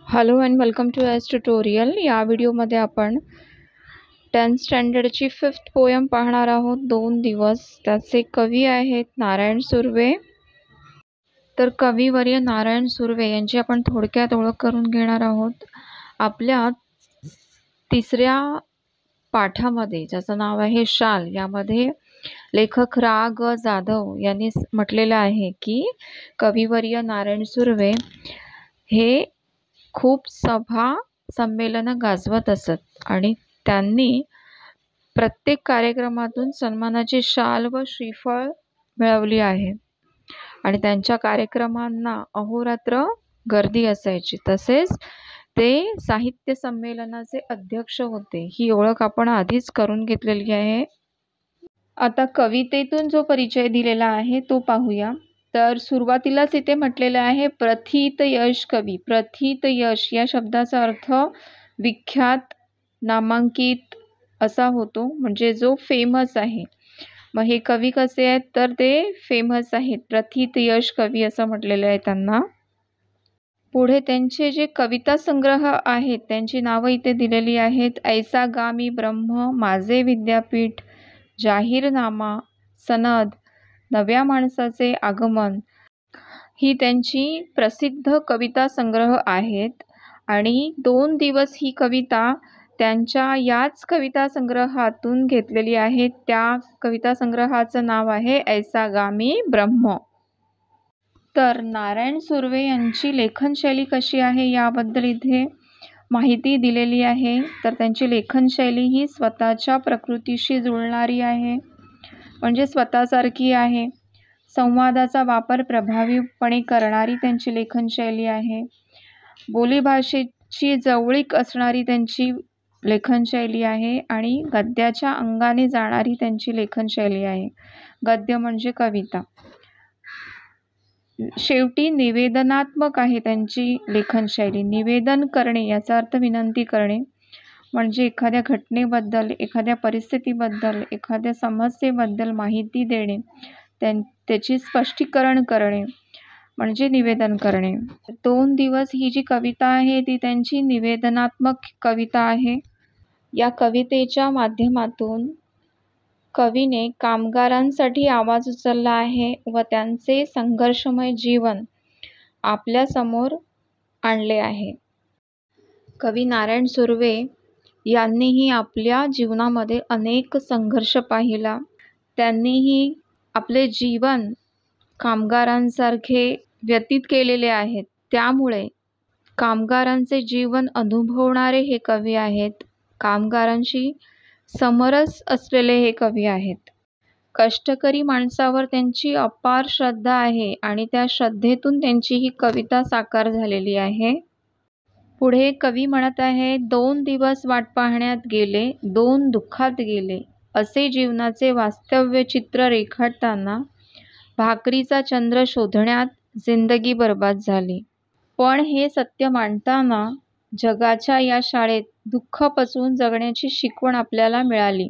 Hello and welcome to S tutorial. या व्हिडिओमध्ये आपण 10th स्टँडर्डची 5th पोयम पाहणार आहोत। 2 दिवस। त्याचे कवी आहेत नारायण सुर्वे। तर कविवर्य नारायण सुर्वे यांची आपण थोडक्यात ओळख करून घेणार आहोत। आपल्या 3ऱ्या पाठामध्ये ज्याचं नाव आहे शाल, यामध्ये लेखक रा ग जाधव यांनी म्हटलेलं आहे की कविवर्य नारायण सुर्वे हे खूप सभा संमेलनं गाजवत असत आणि त्यांनी प्रत्येक कार्यक्रमातून सन्मानाची शाल व श्रीफळ मिळवली आहे आणि त्यांच्या कार्यक्रमांना अहोरात्र गर्दी असायची। तसेच ते साहित्य संमेलनाचे अध्यक्ष होते। ही ओळख आपण आधीच करून घेतलेली आहे। आता कवितेतून जो परिचय दिलेला आहे तो पाहूया। तर सुरुवातीलाच इथे म्हटलेलं आहे प्रथित यश कवी। प्रथित यश या शब्दाचा अर्थ विख्यात, नामांकित असा होतो, म्हणजे जो फेमस आहे। मग हे कवी कसे आहेत तर ते फेमस आहेत, प्रथित यश कवी असं म्हटलेलं आहे त्यांना। पुढे त्यांचे जे कविता संग्रह आहेत त्यांची नावं इथे दिलेली आहेत। ऐसा गामी ब्रह्म, माझे विद्यापीठ, जाहीरनामा, सनद, नव्या माणसाचे आगमन ही त्यांची प्रसिद्ध कविता संग्रह आहेत आणि 2 दिवस ही कविता त्यांच्या याच कविता संग्रहातून घेतलेली आहे। त्या कविता संग्रहाचं नाव आहे ऐसा गामी ब्रह्म। तर नारायण सुर्वे यांची लेखनशैली कशी आहे याबद्दल इथे माहिती दिलेली आहे। तर त्यांची लेखनशैली ही स्वतःच्या प्रकृतीशी जुळणारी आहे, म्हणजे स्वतःसारखी आहे। संवादाचा वापर प्रभावीपणे करणारी त्यांची लेखनशैली आहे। बोलीभाषेची जवळीक असणारी त्यांची लेखनशैली आहे आणि गद्याच्या अंगाने जाणारी त्यांची लेखनशैली आहे। गद्य म्हणजे कविता। शेवटी निवेदनात्मक आहे त्यांची लेखनशैली। निवेदन करणे याचा अर्थ विनंती करणे, म्हणजे एखाद्या घटनेबद्दल, एखाद्या परिस्थितीबद्दल, एखाद्या समस्येबद्दल माहिती देणे, त्याची स्पष्टीकरण करणे म्हणजे निवेदन करणे। 2 दिवस ही जी कविता आहे ती त्यांची निवेदनात्मक कविता आहे। या कवितेच्या माध्यमातून कवीने कामगारांसाठी आवाज उचलला आहे व त्यांचे संघर्षमय जीवन आपल्या समोर आणले आहे। कवी नारायण सुर्वे यांनीही आपल्या जीवनामध्ये अनेक संघर्ष पाहिला। त्यांनीही आपले जीवन कामगारांसारखे व्यतीत केलेले आहेत। त्यामुळे कामगारांचे जीवन अनुभवणारे हे कवी आहेत। कामगारांशी समरस असलेले हे कवी आहेत। कष्टकरी माणसावर त्यांची अपार श्रद्धा आहे आणि त्या श्रद्धेतून त्यांची ही कविता साकार झालेली आहे। पुढे कवी म्हणत आहे 2 दिवस वाट पाहण्यात गेले, 2 दुःखात गेले, असे जीवनाचे वास्तव्य चित्र रेखाटताना भाकरीचा चंद्र शोधण्यात जिंदगी बर्बाद झाली। पण हे सत्य मांडताना जगाच्या या शाळेत दुःख पचवून जगण्याची शिकवण आपल्याला मिळाली।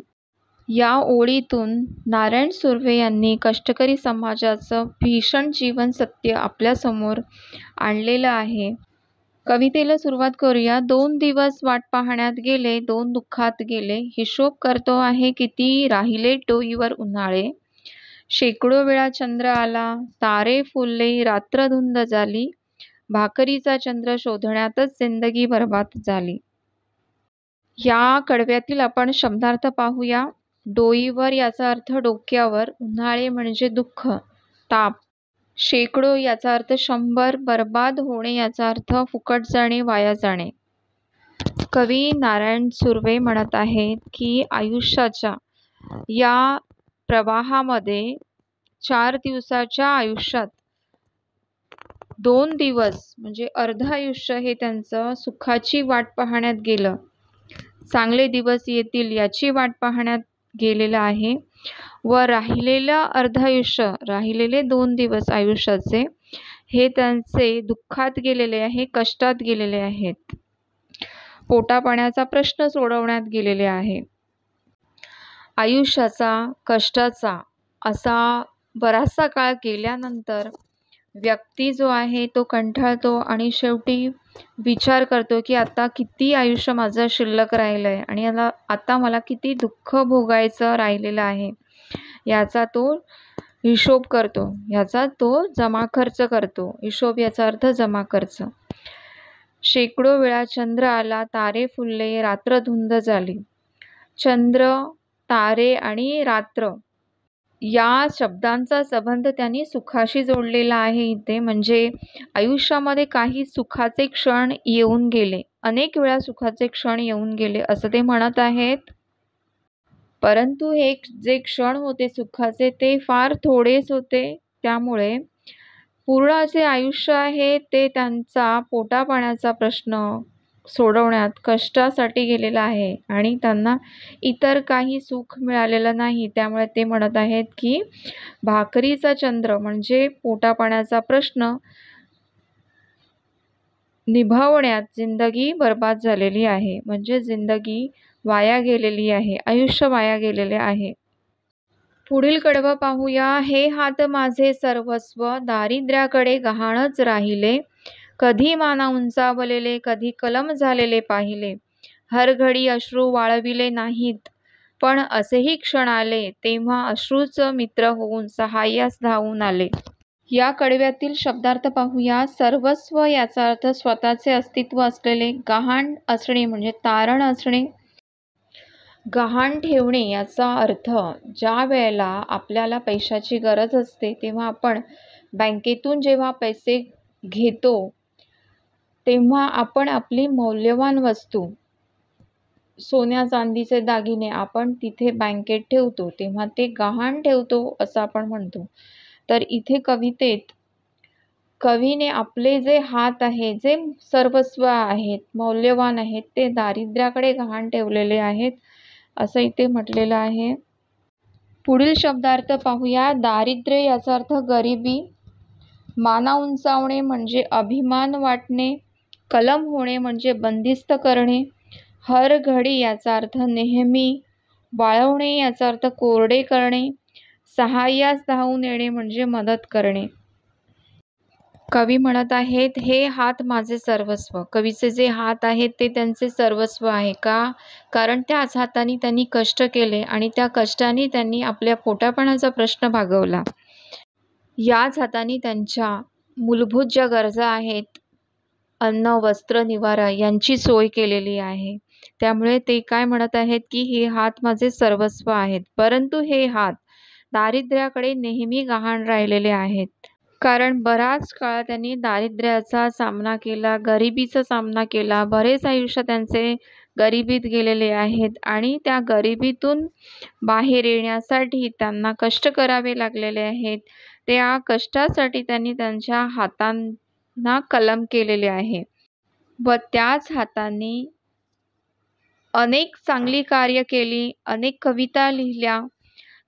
या ओळीतून नारायण सुर्वे यांनी कष्टकरी समाजाचं भीषण जीवन सत्य आपल्यासमोर आणलेलं आहे। कवितेला सुरुवात करूया। 2 दिवस वाट पाहण्यात गेले, 2 दुःखात गेले, हिशोब करतो आहे किती राहिले डोईवर उन्हाळे, शेकडो वेळा चंद्र आला, तारे फुलले, रात्र धुंद झाली, भाकरीचा चंद्र शोधण्यातच जिंदगी बर्बाद झाली। या कडव्यातील आपण शब्दार्थ पाहूया। डोईवर याचा अर्थ डोक्यावर, उन्हाळे म्हणजे दुःख, ताप, शेकडो याचा अर्थ 100, बर्बाद होणे याचा अर्थ फुकट जाणे, वाया जाणे। कवी नारायण सुर्वे म्हणत आहेत की आयुष्याच्या या प्रवाहामध्ये 4 दिवसाच्या आयुष्यात 2 दिवस म्हणजे अर्ध आयुष्य हे त्यांचं सुखाची वाट पाहण्यात गेलं, चांगले दिवस येतील याची वाट पाहण्यात गेलेलं आहे व राहिलेलं अर्ध आयुष्य, राहिलेले 2 दिवस आयुष्याचे हे त्यांचे दुःखात गेलेले आहे, कष्टात गेलेले आहेत, पोटापाण्याचा प्रश्न सोडवण्यात गेलेले आहे। आयुष्याचा, कष्टाचा असा बराचसा काळ गेल्यानंतर व्यक्ती जो आहे तो कंटाळतो आणि शेवटी विचार करतो की आता किती आयुष्य माझं शिल्लक राहिलं आहे आणि आता मला किती दुःख भोगायचं राहिलेलं आहे याचा तो हिशोब करतो, याचा तो जमा खर्च करतो. हिशोब याचा अर्थ जमा खर्च. शेकडो वेळा चंद्र आला, तारे फुलले, रात्र धुंद झाली. चंद्र, तारे आणि रात्र या शब्दांचा संबंध त्यांनी सुखाशी जोडलेला आहे इथे. म्हणजे आयुष्यामध्ये काही सुखाचे क्षण येऊन गेले, अनेक वेळा सुखाचे क्षण येऊन गेले असं ते म्हणत आहेत. परंतु हे जे क्षण होते सुखाचे ते फार थोडेच होते. त्यामुळे पूर्ण असे आयुष्य आहे ते त्यांचा पोटापाण्याचा प्रश्न सोडवण्यात कष्टासाठी गेलेला आहे आणि त्यांना इतर काही सुख मिळालेलं नाही. त्यामुळे ते म्हणत आहेत की भाकरीचा चंद्र म्हणजे पोटापाण्याचा प्रश्न निभावण्यात जिंदगी बर्बाद झालेली आहे. म्हणजे जिंदगी वाया गेलेली आहे, आयुष्य वाया गेलेले आहे. पुढील कडवं पाहूया. हे हात माझे सर्वस्व, दारिद्र्याकडे गहाणच राहिले. कधी माना उंचावलेले, कधी कलम झालेले पाहिले. हर घडी अश्रू वाळविले नाहीत, पण असेही क्षण आले, तेव्हा अश्रूच मित्र होऊन सहाय्यास धावून आले. या कडव्यातील शब्दार्थ पाहूया. सर्वस्व याचा अर्थ स्वतःचे अस्तित्व असलेले, गहाण असणे म्हणजे तारण असणे. गहाण ठेवणे याचा अर्थ ज्या वेळेला आपल्याला पैशाची गरज असते तेव्हा आपण बँकेतून जेव्हा पैसे घेतो तेव्हा आपण आपली मौल्यवान वस्तू, सोन्या चांदीचे दागिने आपण तिथे बँकेत ठेवतो तेव्हा ते गहाण ठेवतो असं आपण म्हणतो. तर इथे कवितेत कवीने आपले जे हात आहे, जे सर्वस्व आहेत, मौल्यवान आहेत, ते दारिद्र्याकडे गहाण ठेवलेले आहेत असं इथे म्हटलेलं आहे. पुढील शब्दार्थ पाहूया. दारिद्र्य याचा अर्थ गरिबी. माना उंचावणे म्हणजे अभिमान वाटणे. कलम होणे म्हणजे बंदिस्त करणे. हर घडी याचा अर्थ नेहमी. वाळवणे याचा अर्थ कोरडे करणे. सहाय्यास धावून येणे म्हणजे मदत करणे. कवी म्हणत आहेत हे हात माझे सर्वस्व. कवीचे जे हात आहेत ते त्यांचे सर्वस्व आहे. का? कारण त्याच हाताने त्यांनी कष्ट केले आणि त्या कष्टाने त्यांनी आपल्या पोटापाण्याचा प्रश्न भागवला. याच हाताने त्यांच्या मूलभूत ज्या गरजा आहेत, अन्न, वस्त्र, निवारा यांची सोय केलेली आहे. त्यामुळे ते काय म्हणत आहेत की हे हात माझे सर्वस्व आहेत. परंतु हे हात दारिद्र्याकडे नेहमी गहाण राहिलेले आहेत. कारण बराच काळ त्यांनी दारिद्र्याचा सामना केला, गरिबीचा सामना केला. बरेच आयुष्य त्यांचे गरिबीत गेलेले आहेत आणि त्या गरिबीतून बाहेर येण्यासाठी त्यांना कष्ट करावे लागलेले आहेत. त्या कष्टासाठी त्यांनी त्यांच्या हातांना कलम केलेले आहे व त्याच हातांनी अनेक चांगली कार्य केली, अनेक कविता लिहिल्या.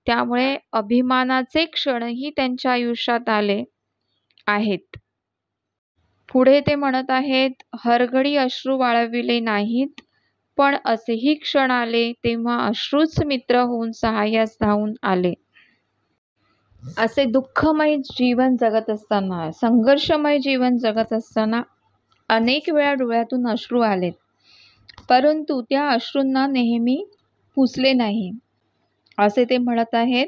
त्यामुळे अभिमानाचे क्षणही त्यांच्या आयुष्यात आले आहेत. पुढे ते म्हणत आहेत हरघडी अश्रू वाळविले नाहीत, पण असेही क्षण आले तेव्हा अश्रूच मित्र होऊन सहाय्यास धावून आले. असे दुःखमय जीवन जगत असताना, संघर्षमय जीवन जगत असताना अनेक वेळा डोळ्यातून अश्रू आलेत, परंतु त्या अश्रूंना नेहमी पुसले नाही असे ते म्हणत आहेत.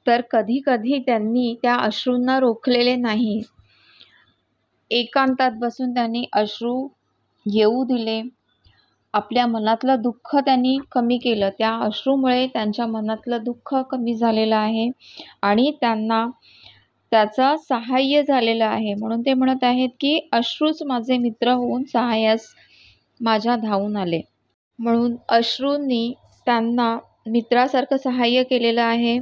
तर कधी कधी त्यांनी त्या अश्रूंना रोखलेले नाही. एकांतात बसून त्यांनी अश्रू येऊ दिले. आपल्या मनातलं दुःख त्यांनी कमी केलं. त्या अश्रूमुळे त्यांच्या मनातलं दुःख कमी झालेलं आहे आणि त्यांना त्याचा सहाय्य झालेलं आहे. म्हणून ते म्हणत आहेत की अश्रूच माझे मित्र होऊन सहाय्यास माझ्या धावून आले. म्हणून अश्रूंनी त्यांना मित्रासारखं सहाय्य केलेलं आहे.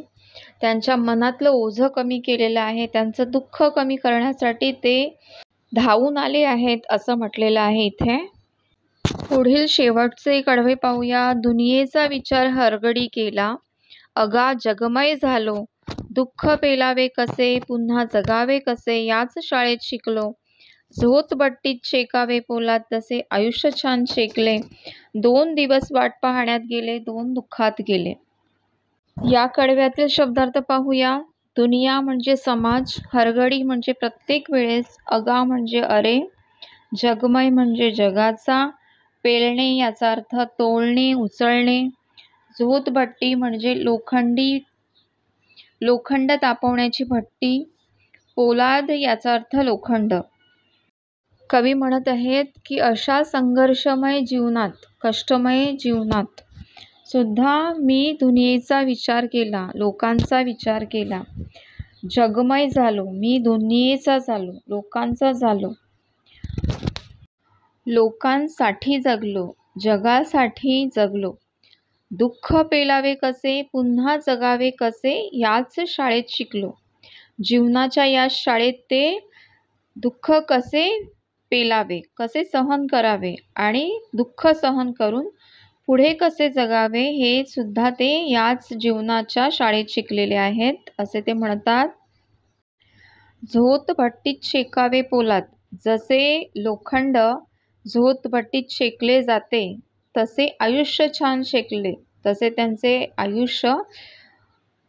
त्यांच्या मनातलं ओझं कमी केलेलं आहे. त्यांचं दुःख कमी करण्यासाठी ते धावून आले आहेत असं म्हटलेलं आहे इथे. पुढील शेवटचे कडवे पाहूया. दुनियेचा विचार हरघडी केला, अगा जगमय झालो. दुःख पेलावे कसे, पुन्हा जगावे कसे, याच शाळेत शिकलो. झोतबट्टीत शेकावे पोलाद तसे, आयुष्य छान शेकले. 2 दिवस वाट पाहण्यात गेले, 2 दुःखात गेले. या कडव्यातील शब्दार्थ पाहूया. दुनिया म्हणजे समाज, हरघडी म्हणजे प्रत्येक वेळेस, अगा म्हणजे अरे, जगमय म्हणजे जगाचा, पेलणे याचा अर्थ तोलणे, उचलणे, झोतभट्टी म्हणजे लोखंड तापवण्याची भट्टी, पोलाद याचा अर्थ लोखंड. कवी म्हणत आहेत की अशा संघर्षमय जीवनात, कष्टमय जीवनात सुद्धा मी दुनियेचा विचार केला, लोकांचा विचार केला. जगमय झालो, मी दुनियेचा झालो, लोकांचा झालो. लोकांसाठी जगलो, जगासाठी जगलो. दुःख पेलावे कसे, पुन्हा जगावे कसे, याच शाळेत शिकलो. जीवनाच्या या शाळेत ते दुःख कसे पेलावे, कसे सहन करावे आणि दुःख सहन करून पुढे कसे जगावे हे सुद्धा ते याच जीवनाच्या शाळेत शिकलेले आहेत, असे ते म्हणतात. झोतभट्टीत शेकावे पोलाद. जसे लोखंड झोतभट्टीत शेकले जाते, तसे आयुष्य छान शेकले, तसे त्यांचे आयुष्य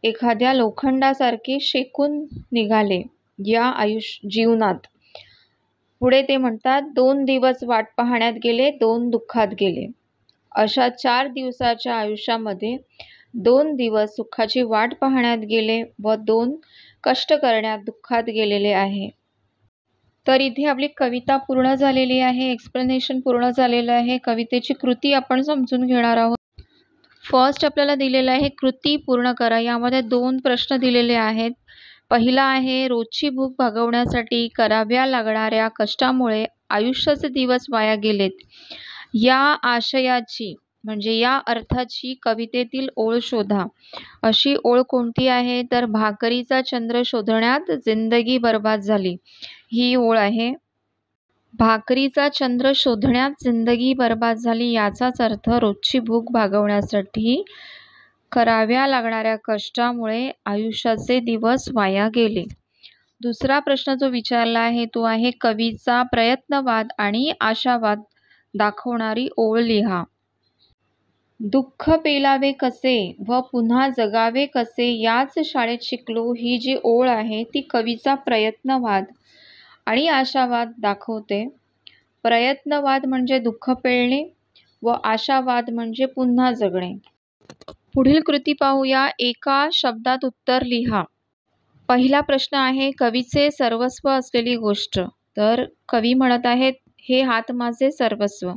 एखाद्या लोखंडासारखे शेकून निघाले या जीवनात. पुढे ते म्हणतात, 2 दिवस वाट पाहण्यात गेले, 2 दुःखात गेले. अशा 4 दिवसाच्या आयुष्यामध्ये 2 दिवस सुखाची वाट पाहण्यात गेले व 2 कष्ट करण्यात, दुःखात गेलेले आहे. तर इथे आपली कविता पूर्ण झालेली आहे, एक्सप्लेनेशन पूर्ण झालेलं आहे. कवितेची कृती आपण समजून घेणार आहोत. फर्स्ट आपल्याला दिलेलं आहे कृती पूर्ण करा. यामध्ये 2 प्रश्न दिलेले आहेत. पहिला आहे, रोजची भूक भागवण्यासाठी कराव्या लागणाऱ्या कष्टामुळे आयुष्याचे दिवस वाया गेलेत. या आशयाची म्हणजे या अर्थाची कवितेतील ओळ शोधा. अशी ओळ कोणती आहे तर भाकरीचा चंद्र शोधण्यात जिंदगी बर्बाद झाली, ही ओळ आहे. भाकरीचा चंद्र शोधण्यात जिंदगी बर्बाद झाली याचाच अर्थ रोजची भूक भागवण्यासाठी कराव्या लागणाऱ्या कष्टामुळे आयुष्याचे दिवस वाया गेले. दुसरा प्रश्न जो विचारला आहे तो आहे, कवीचा प्रयत्नवाद आणि आशावाद दाखवणारी ओळ लिहा. दुःख पेलावे कसे व पुन्हा जगावे कसे याच शाळेत शिकलो, ही जी ओळ आहे ती कवीचा प्रयत्नवाद आणि आशावाद दाखवते. प्रयत्नवाद म्हणजे दुःख पेलणे व आशावाद म्हणजे पुन्हा जगणे. पुढील कृती पाहूया. एका शब्दात उत्तर लिहा. पहिला प्रश्न आहे, कवीचे सर्वस्व असलेली गोष्ट. तर कवी म्हणत आहेत, हे हात माझे सर्वस्व,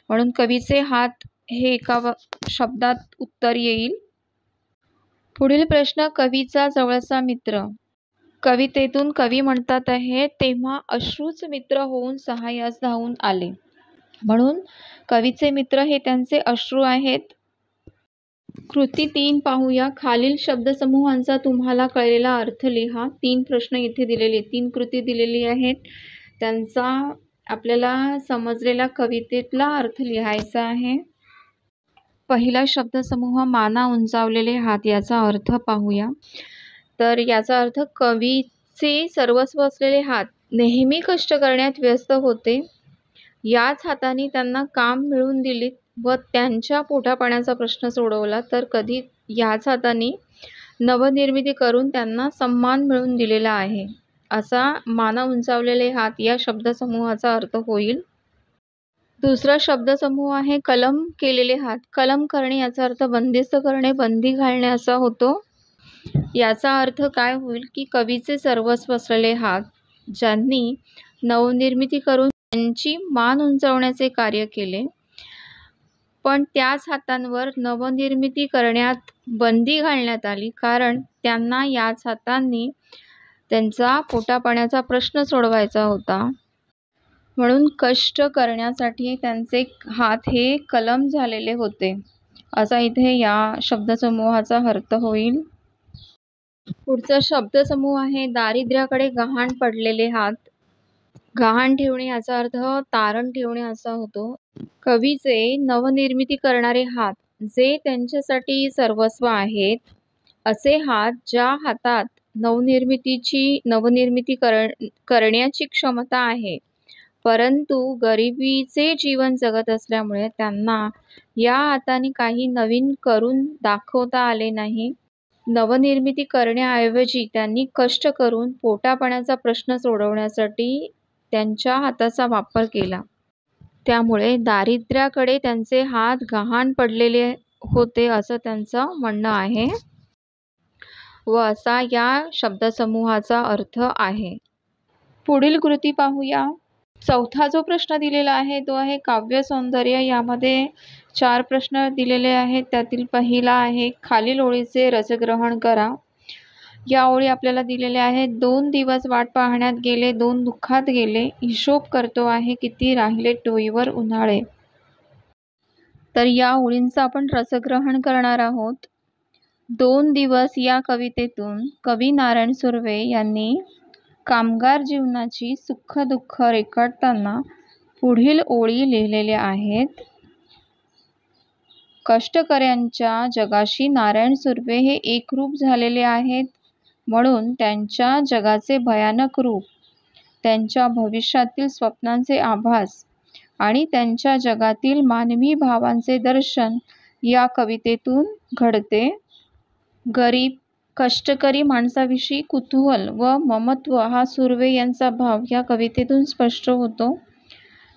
म्हणून कवीचे हात हे एका शब्दात उत्तर येईल. पुढील प्रश्न, कवीचा जवळचा मित्र. कवितेतून कवी म्हणतात आहे, तेव्हा अश्रूच मित्र होऊन सहाय्यास धावून आले, म्हणून कवीचे मित्र हे त्यांचे अश्रू आहेत. कृती 3 पाहूया. खालील शब्दसमूहांचा तुम्हाला कळलेला अर्थ लिहा. 3 प्रश्न इथे दिलेले, 3 कृती दिलेली आहेत, त्यांचा आपल्याला समजलेला कवितेतला अर्थ लिहायचा आहे. पहिला शब्दसमूह, माना उंचावलेले हात, याचा अर्थ पाहूया. तर याचा अर्थ, कवीचे सर्वस्व असलेले हात नेहमी कष्ट करण्यात व्यस्त होते. याच हाताने त्यांना काम मिळवून दिलीत व त्यांच्या पोटापाण्याचा प्रश्न सोडवला. तर कधी याच हाताने नवनिर्मिती करून त्यांना सन्मान मिळवून दिलेला आहे, असा माना उंचावलेले हात या शब्दसमूहाचा अर्थ होईल. दुसरा शब्दसमूह आहे, कलम केलेले हात. कलम करणे याचा अर्थ बंदिस्त करणे, बंदी घालणे असा होतो. याचा अर्थ काय होईल की कवीचे सर्वस्व असलेले हात ज्यांनी नवनिर्मिती करून त्यांची मान उंचावण्याचे कार्य केले, पण त्याच हातांवर नवनिर्मिती करण्यात बंदी घालण्यात आली, कारण त्यांना याच हातांनी त्यांचा पोटापाण्याचा प्रश्न सोडवायचा होता. म्हणून कष्ट करण्यासाठी त्यांचे हात हे कलम झालेले होते, असा इथे या शब्दसमूहाचा अर्थ होईल. पुढचा शब्दसमूह आहे, दारिद्र्याकडे गहाण पडलेले हात. गहाण ठेवणे याचा अर्थ तारण ठेवणे असा होतो. कवीचे नवनिर्मिती करणारे हात जे त्यांच्यासाठी सर्वस्व आहेत, असे हात ज्या हातात नवनिर्मिती करण्याची क्षमता आहे, परंतु गरिबीचे जीवन जगत असल्यामुळे त्यांना या हाताने काही नवीन करून दाखवता आले नाही. नवनिर्मिती करण्याऐवजी त्यांनी कष्ट करून पोटापाण्याचा प्रश्न सोडवण्यासाठी त्यांच्या हाताचा वापर केला. त्यामुळे दारिद्र्याकडे त्यांचे हात गहाण पडलेले होते असं त्यांचं म्हणणं आहे व असा या शब्दसमूहाचा अर्थ आहे. पुढील कृती पाहूया. चौथा जो प्रश्न दिलेला आहे तो आहे काव्य सौंदर्य. यामध्ये 4 प्रश्न दिलेले आहेत. त्यातील पहिला आहे खालील ओळीचे रसग्रहण करा. या ओळी आपल्याला दिलेल्या आहेत. 2 दिवस वाट पाहण्यात गेले, 2 दुःखात गेले, हिशोब करतो आहे किती राहिले टोईवर उन्हाळे. तर या ओळींचं आपण रसग्रहण करणार आहोत. 2 दिवस या कवितेतून कवी नारायण सुर्वे यांनी कामगार जीवनाची सुख दुःख रेखाटताना पुढील ओळी लिहिलेल्या आहेत. कष्टकऱ्यांच्या जगाशी नारायण सुर्वे हे एकरूप झालेले आहेत, म्हणून त्यांच्या जगाचे भयानक रूप, त्यांच्या भविष्यातील स्वप्नांचे आभास आणि त्यांच्या जगातील मानवी भावांचे दर्शन या कवितेतून घडते. गरीब कष्टकरी माणसाविषयी कुतूहल व ममत्व हा सुर्वे यांचा भाव या कवितेतून स्पष्ट होतो.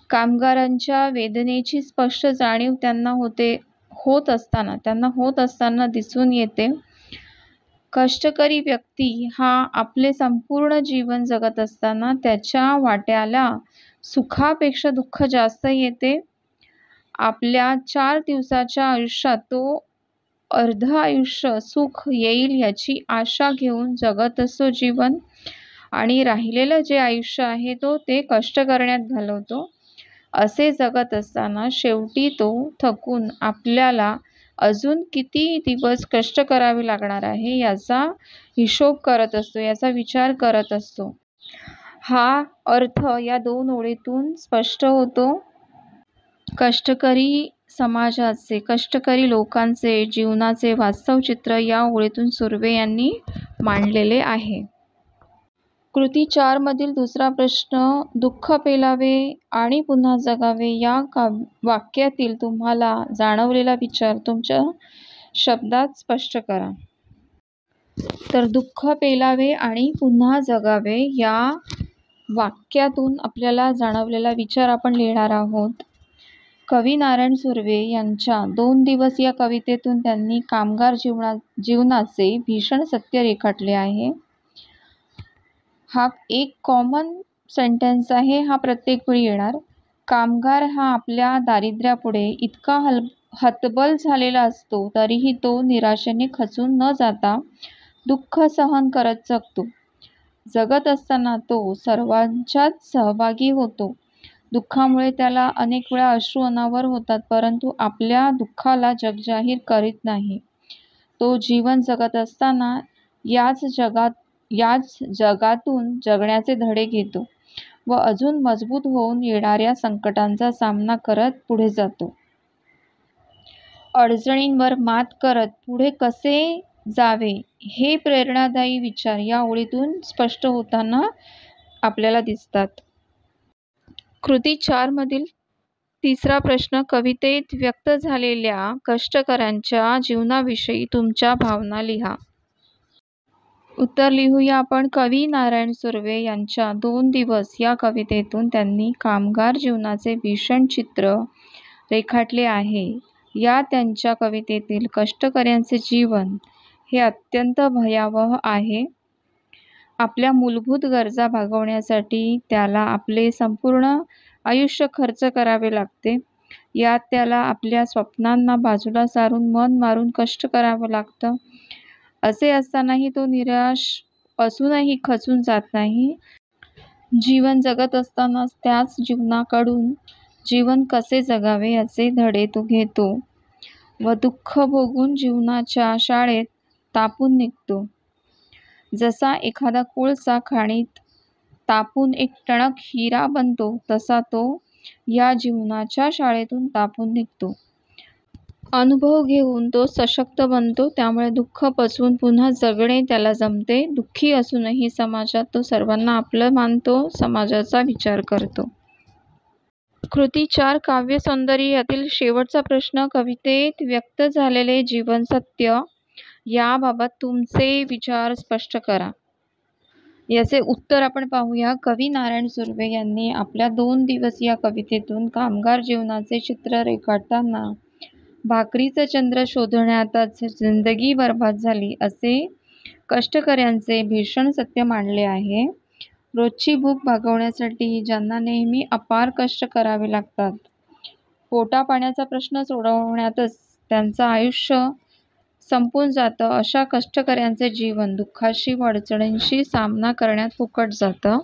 कामगारांच्या वेदनेची स्पष्ट जाणीव त्यांना होत असताना दिसून येते. कष्टकरी व्यक्ती हा आपले संपूर्ण जीवन जगत असताना त्याच्या वाट्याला सुखापेक्षा दुःख जास्त येते. आपल्या 4 दिवसाच्या आयुष्यात तो अर्ध आयुष्य सुख येईल याची आशा घेऊन जगत असतो जीवन, आणि राहिलेलं जे आयुष्य आहे ते कष्ट करण्यात घालवतो. असे जगत असताना शेवटी तो थकून आपल्याला अजून किती दिवस कष्ट करावे लागणार आहे याचा हिशोब करत असतो, याचा विचार करत असतो. हा अर्थ या 2 ओळीतून स्पष्ट होतो. कष्टकरी समाजाचे, कष्टकरी लोकांचे जीवनाचे वास्तव चित्र या ओळीतून सुर्वे यांनी मांडलेले आहे. कृती 4 मधील दुसरा प्रश्न, दुःख पेलावे आणि पुन्हा जगावे या वाक्यातील तुम्हाला जाणवलेला विचार तुमच्या शब्दात स्पष्ट करा. तर दुःख पेलावे आणि पुन्हा जगावे या वाक्यातून आपल्याला जाणवलेला विचार आपण लिहिणार आहोत. कवी नारायण सुर्वे यांच्या 2 दिवस या कवितेतून त्यांनी कामगार जीवनाचे भीषण सत्य रेखाटले आहे. हा एक कॉमन सेंटेन्स आहे, हा प्रत्येक वेळी येणार. कामगार हा आपल्या दारिद्र्यापुढे इतका हतबल झालेला असतो तरीही तो निराशेने खचून न जाता दुःख सहन करत जगतो. जगत असताना तो सर्वांच्याच सहभागी होतो. दुःखामुळे त्याला अनेक वेळा अश्रू अनावर होतात, परंतु आपल्या दुःखाला जगजाहीर करीत नाही. तो जीवन जगत असताना याच जगातून जगण्याचे धडे घेतो व अजून मजबूत होऊन येणाऱ्या संकटांचा सामना करत पुढे जातो. अडचणींवर मात करत पुढे कसे जावे हे प्रेरणादायी विचार या ओळीतून स्पष्ट होताना आपल्याला दिसतात. कृती 4 मधील तिसरा प्रश्न, कवितेत व्यक्त झालेल्या कष्टकऱ्यांच्या जीवनाविषयी तुमच्या भावना लिहा. उत्तर लिहूया आपण. कवी नारायण सुर्वे यांच्या 2 दिवस या कवितेतून त्यांनी कामगार जीवनाचे भीषण चित्र रेखाटले आहे. या त्यांच्या कवितेतील कष्टकऱ्यांचे जीवन हे अत्यंत भयावह आहे. आपल्या मूलभूत गरजा भागवण्यासाठी त्याला आपले संपूर्ण आयुष्य खर्च करावे लागते. यात त्याला आपल्या स्वप्नांना बाजूला सारून मन मारून कष्ट करावं लागतं. असे असतानाही तो निराश असूनही खचून जात नाही. जीवन जगत असतानाच त्याच जीवनाकडून जीवन कसे जगावे याचे धडे तो घेतो व दुःख भोगून जीवनाच्या शाळेत तापून निघतो. जसा एखादा कोळसा खाणीत तापून एक टणक हिरा बनतो, तसा तो या जीवनाच्या शाळेतून तापून निघतो. अनुभव घेऊन तो सशक्त बनतो. त्यामुळे दुःख पचवून पुन्हा जगणे त्याला जमते. दुःखी असूनही समाजात तो सर्वांना आपलं मानतो, समाजाचा विचार करतो. कृती 4 काव्य सौंदर्य यातील शेवटचा प्रश्न, कवितेत व्यक्त झालेले जीवन सत्य याबाबत तुमचे विचार स्पष्ट करा. याचे उत्तर आपण पाहूया. कवी नारायण सुर्वे यांनी आपल्या 2 दिवसीय कवितेतून कामगार जीवनाचे चित्र रेखाटताना भाकरीचा चंद्र शोधण्यातच जिंदगी बर्बाद झाली असे कष्टकऱ्यांचे भीषण सत्य मांडले आहे. रोजची भूक भागवण्यासाठी ज्यांना नेहमी अपार कष्ट करावे लागतात, पोटापाण्याचा प्रश्न सोडवण्यातच त्यांचं आयुष्य संपून जातं, अशा कष्टकऱ्यांचे जीवन दुःखाशी व अडचणींशी सामना करण्यात फुकट जातं.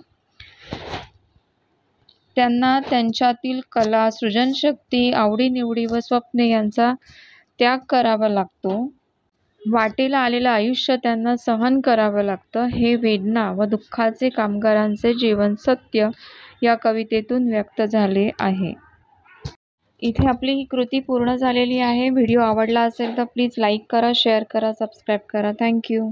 त्यांना त्यांच्यातील कला, सृजनशक्ती, आवडीनिवडी व स्वप्ने यांचा त्याग करावा लागतो. वाटेला आलेलं आयुष्य त्यांना सहन करावं लागतं. हे वेदना व दुःखाचे कामगारांचे जीवन सत्य या कवितेतून व्यक्त झाले आहे. इथे आपली ही कृती पूर्ण झालेली आहे. व्हिडिओ आवडला असेल तर प्लीज लाईक करा, शेअर करा, सबस्क्राईब करा. थँक्यू.